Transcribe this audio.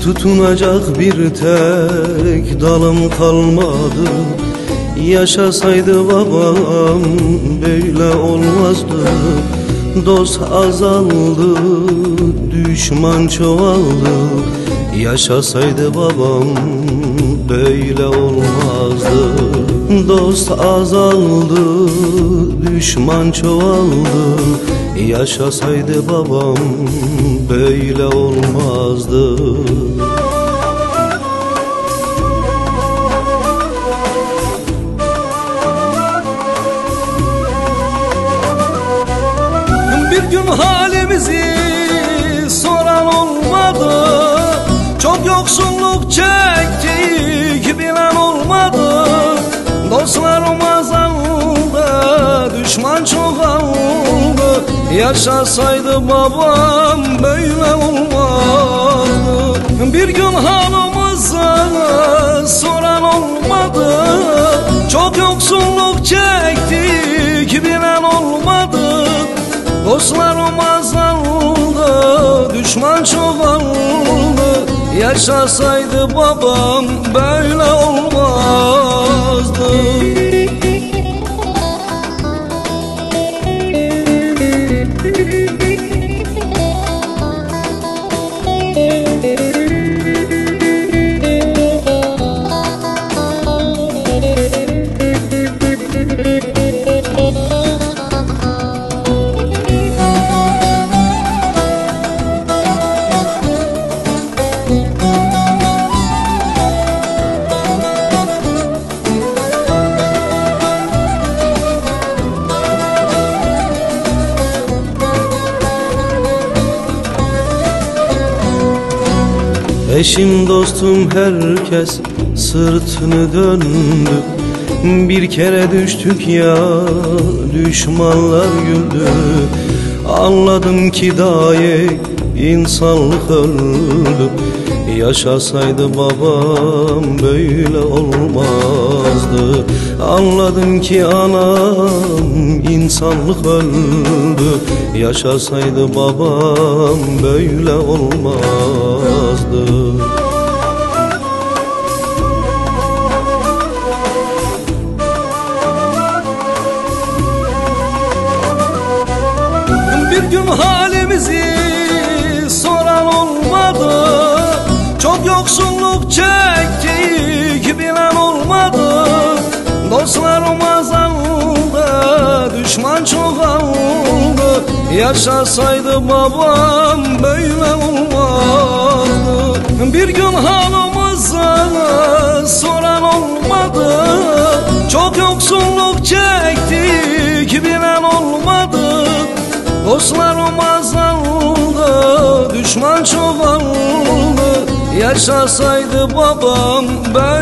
Tutunacak bir tek dalım kalmadı. Yaşasaydı babam böyle olmazdı. Dost azaldı, düşman çoğaldı. Yaşasaydı babam böyle olmazdı. Dost azaldı, düşman çoğaldı. Yaşasaydı babam böyle olmazdı. Bir gün halimizi soran olmadı. Çok yoksulluk çektik bilen olmadı. Dostlarım azaldı, düşman çoğaldı. Yaşasaydı babam böyle olmazdı. Bir gün halımızı soran olmadı. Çok yoksulluk çektik bilen olmadı. Dostlarım azaldı, düşman çoğaldı. Yaşasaydı babam böyle olmazdı. Eşim dostum herkes sırtını döndü. Bir kere düştük ya düşmanlar güldü. Anladım ki dahi insanlık öldü. Yaşasaydı babam böyle olmazdı. Anladım ki anam insanlık öldü. Yaşasaydı babam böyle olmazdı. Bir gün halimizi soran olmadı. Çok yoksulluk çektik bilen olmadı. Dostlarım azaldı, düşman çoğaldı. Yaşasaydı babam böyle olmazdı. Bir gün halımızı soran olmadı. Çok yoksulluk çektik bilen olmadı. Dostlarım azaldı, düşman çoğaldı. Yaşasaydı babam böyle